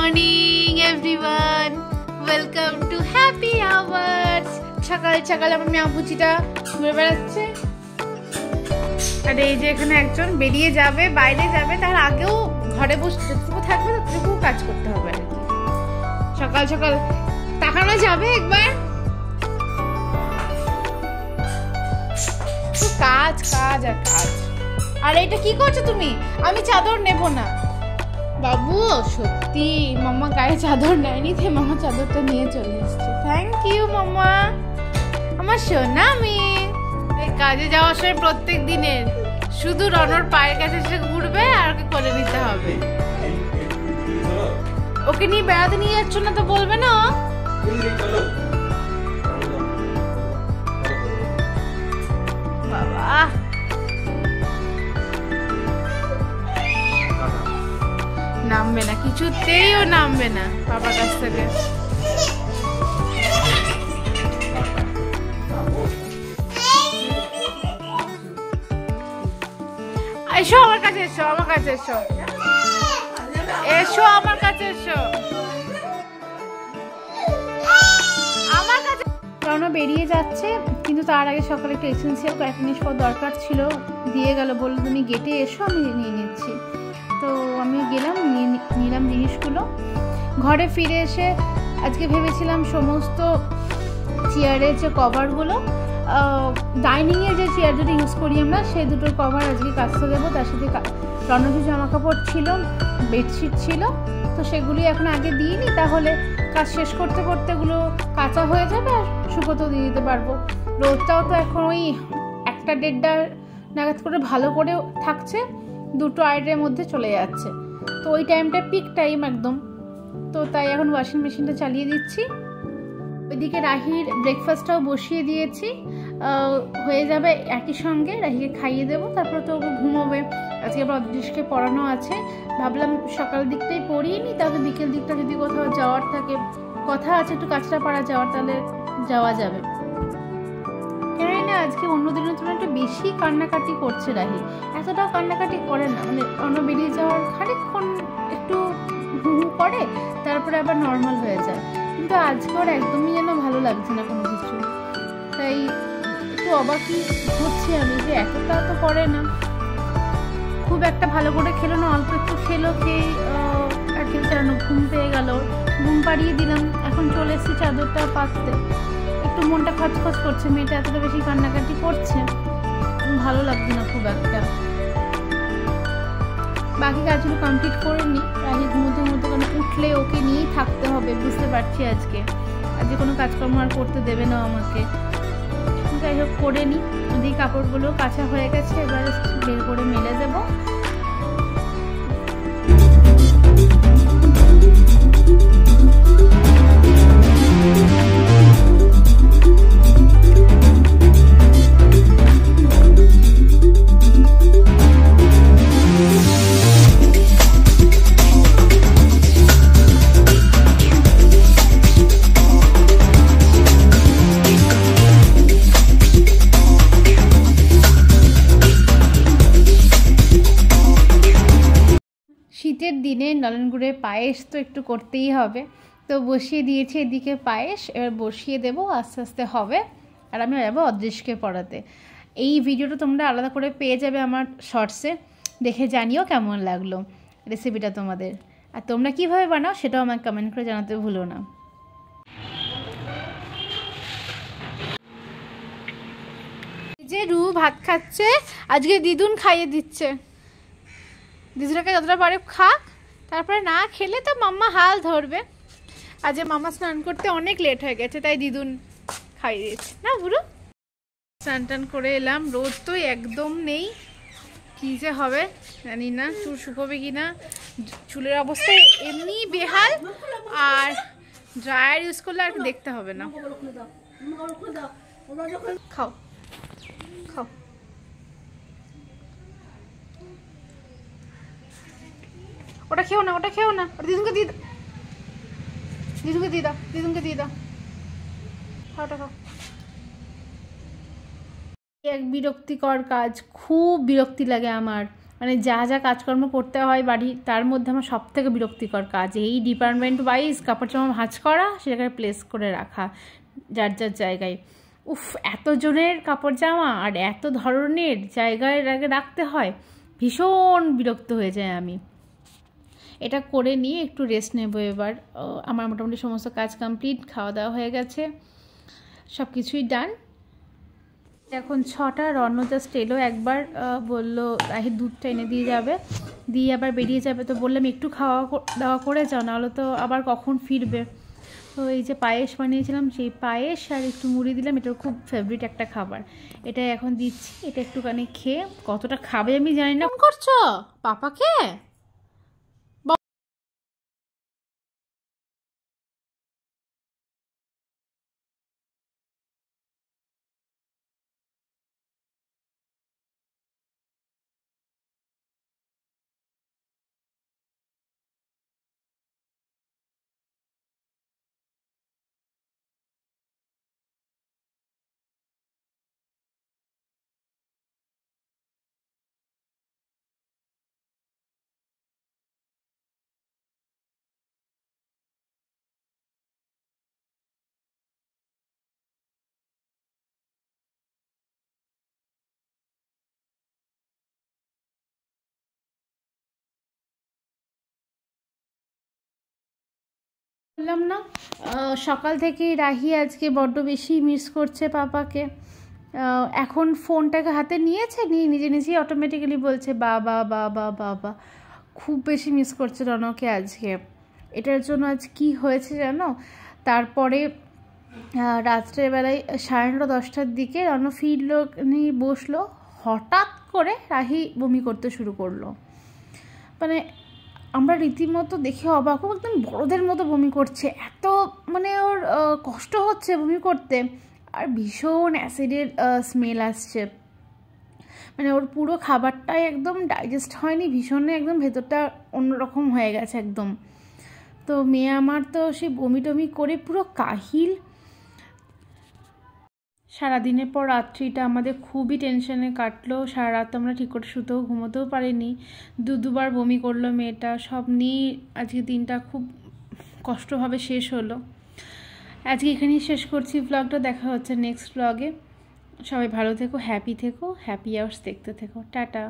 Morning everyone, welcome to happy hours. সকাল সকাল আমার মিয়াপুচিটা ঘুরে বেড়াচ্ছে, আর এই যে এখানে একজন বেরিয়ে যাবে, বাইরে যাবে, তার আগেও ঘরে বসে যতটুকু থাকবে ততটুকু কাজ করতে হবে আর কি। সকাল সকাল তাকানো যাবে একবার, কাজ কাজ আর কাজ। আর এটা কি করছো তুমি? আমি চাদর নেব না বাবু। সত্যি মাম্মা গায়ে চাদর নেয়নি, তাই মামা চাদরটা নিয়ে চলে এসছে। থ্যাংক ইউ মাম্মা, আমার সোনা মেয়ে। কাজে যাওয়ার সময় প্রত্যেক দিনের শুধু রনর পায়ের কাছে এসে ঘুরবে আর ওকে কোলে নিতে হবে। ওকে নিয়ে বেড়াতে নিয়ে যাচ্ছ না তো বলবে না। বাবা নামবে না, কিছুতেই ও নামবে না বাবার কাছ থেকে। এসো আমার কাছে, এসো আমার কাছে, এসো এসো আমার কাছে, এসো আমার কাছে। রওনা বেরিয়ে যাচ্ছে, কিন্তু তার আগে সকালে একটু এসেন্সিয়াল কয়েক জিনিস দরকার ছিল, দিয়ে গেল, বললো তুমি গেটে এসো আমি নিয়ে নিচ্ছি। তো আমি গেলাম, নিলাম জিনিসগুলো। ঘরে ফিরে এসে আজকে ভেবেছিলাম সমস্ত চেয়ারের যে কভারগুলো, ডাইনিংয়ের যে চেয়ার দুটো ইউজ করি আমরা, সেই দুটোর কভার আজকে কাচতে দেবো। তার সাথে রণজি জামা কাপড় ছিল, বেডশিট ছিল, তো সেগুলি এখন আগে দিইনি, তাহলে কাজ শেষ করতে করতে ওগুলো কাঁচা হয়ে যাবে আর শুকোতেও দিয়ে দিতে পারবো। রোদটাও তো এখন ওই 1-1:30 নাগাদ করে ভালো করে থাকছে, 2-2:30 মধ্যে চলে যাচ্ছে, তো ওই টাইমটা পিক টাইম একদম। তো তাই এখন ওয়াশিং মেশিনটা চালিয়ে দিচ্ছি। ওইদিকে রাহির ব্রেকফাস্টটাও বসিয়ে দিয়েছি, হয়ে যাবে একই সঙ্গে। রাহিকে খাইয়ে দেবো, তারপর তো ওকে ঘুমোবে। আজকে আবার অদৃশকে পড়ানো আছে, ভাবলাম সকাল দিকটাই পড়িয়ে নিই, তাহলে বিকেল দিকটা যদি কোথাও যাওয়ার থাকে, কথা আছে একটু কাঁচরাপাড়া যাওয়ার, তাহলে যাওয়া যাবে। কেন না আজকে অন্য দিনের তুলনায় একটু বেশি কান্নাকাটি করছে রাহি। এতটাও কান্নাকাটি করে না, মানে অন্য বেরিয়ে যাওয়ার খানিকক্ষণ একটু হু হু করে, তারপরে আবার নর্মাল হয়ে যায়। কিন্তু আজকে ওর একদমই যেন ভালো লাগছে না কোনো কিছু, তাই একটু অবাকই হচ্ছি আমি যে এতটা তো করে না। খুব একটা ভালো করে খেলো না, অল্প একটু খেলো, খেয়ে আর কি চালানো, ঘুম পেয়ে গেল, ঘুম পাড়িয়ে দিলাম। এখন চলে এসেছি চাদরটা পাততে। একটু মনটা খচখচ করছে, মেয়েটা এতটা বেশি কান্নাকাটি করছে, ভালো লাগছে না খুব একটা। বাকি কাজগুলো কমপ্লিট করে নিই, রাহি ঘুমোতে ঘুমোতে, কারণ উঠলে ওকে নিয়েই থাকতে হবে, বুঝতে পারছি আজকে কোনো কাজকর্ম আর করতে দেবে না আমাকে। যাই হোক করে নিই। ওদিকে কাপড়গুলো কাঁচা হয়ে গেছে, এবার বের করে মেলে দেবো। শীতের দিনে নলেন গুড়ের পায়েস তো একটু করতেই হবে, তো বসিয়ে দিয়েছি এদিকে পায়েস। এবার বসিয়ে দেবো, আস্তে আস্তে হবে, আর আমি যাবো অদৃশকে পড়াতে। এই ভিডিওটা তোমরা আলাদা করে পেয়ে যাবে আমার শর্টসে, দেখে জানিও কেমন লাগলো রেসিপিটা তোমাদের, আর তোমরা কীভাবে বানাও সেটাও আমাকে কমেন্ট করে জানাতে ভুলো না। যে রু ভাত খাচ্ছে, আজকে দিদুন খাইয়ে দিচ্ছে। দিদুরাকে যতটা পারে খাক, তারপরে না খেলে তো মাম্মা হাল ধরবে। আজ মাম্মা স্নান করতে অনেক লেট হয়ে গেছে, তাই দিদুন খাইয়ে দিয়েছে না বুড়ো। স্নান টান করে এলাম, রোদ তো একদম নেই, কী যে হবে জানি না, চুল শুকোবে কি না। চুলের অবস্থা এমনি বেহাল, আর ড্রায়ার ইউজ করলে আর দেখতে হবে না। খাও খাও, ওটা খেও না, ওটা খেও না, ওটা দিদুনকে দিয়ে দাও, দিদুনকে দিয়ে দাও, দিদুনকে দিয়ে দাও, খাওটা খাও। এক বিরক্তিকর কাজ, খুব বিরক্তি লাগে আমার। মানে যা যা কাজকর্ম করতে হয় বাড়ি, তার মধ্যে আমার সবথেকে বিরক্তিকর কাজ এই ডিপার্টমেন্ট ওয়াইজ কাপড় জামা ভাঁজ করা, সেটাকে প্লেস করে রাখা যার যার জায়গায়। উফ, এতজনের কাপড় জামা আর এত ধরনের জায়গায় রাখতে হয়, ভীষণ বিরক্ত হয়ে যায় আমি। এটা করে নিয়ে একটু রেস্ট নেবো এবার। আমার মোটামুটি সমস্ত কাজ কমপ্লিট, খাওয়া দাওয়া হয়ে গেছে, সব কিছুই ডান। এখন 6টা, রন্ন জাস্ট এলো একবার, বললো রাহি দুধটা এনে দিয়ে যাবে, দিয়ে আবার বেরিয়ে যাবে। তো বললাম একটু খাওয়া দাওয়া করে যাও, নাহলে তো আবার কখন ফিরবে। তো এই যে পায়েস বানিয়েছিলাম, সেই পায়েস আর একটু মুড়ি দিলাম, এটা খুব ফেভারিট একটা খাবার, এটা এখন দিচ্ছি। এটা একটুখানি খেয়ে, কতটা খাবে আমি জানি না। করছো পাপাকে? বললাম না, সকাল থেকেই রাহি আজকে বড্ড বেশি মিস করছে পাপাকে। এখন ফোনটাকে হাতে নিয়েছে, নিয়ে নিজে নিজেই অটোমেটিক্যালি বলছে বাবা বাবা বাবা। খুব বেশি মিস করছে রনকে আজকে। এটার জন্য আজ কি হয়েছে জানো? তারপরে রাত্রেবেলায় 9:30-10টার দিকে রন ফিরলো, নিয়ে বসলো, হঠাৎ করে রাহি বমি করতে শুরু করলো। মানে আমরা রীতিমতো দেখে অবাক, একদম বড়দের মতো বমি করছে, এত মানে ওর কষ্ট হচ্ছে বমি করতে, আর ভীষণ অ্যাসিডের স্মেল আসছে। মানে ওর পুরো খাবারটাই একদম ডাইজেস্ট হয়নি, ভীষণ একদম ভেতরটা অন্যরকম হয়ে গেছে একদম। তো মেয়ে আমার তো সেই বমি টমি করে পুরো কাহিল। সারাদিনের পর রাত্রিটা আমাদের খুবই টেনশনে কাটলো, সারা রাত আমরা ঠিক করে শুতেও ঘুমোতেও পারিনি, দুবার বমি করলো মেয়েটা, সব নিয়ে আজকে দিনটা খুব কষ্টভাবে শেষ হলো। আজকে এখানেই শেষ করছি ব্লগটা, দেখা হচ্ছে নেক্সট ব্লগে। সবাই ভালো থেকো, হ্যাপি থেকো, হ্যাপি আওয়ার্স দেখতে থেকো, টাটা।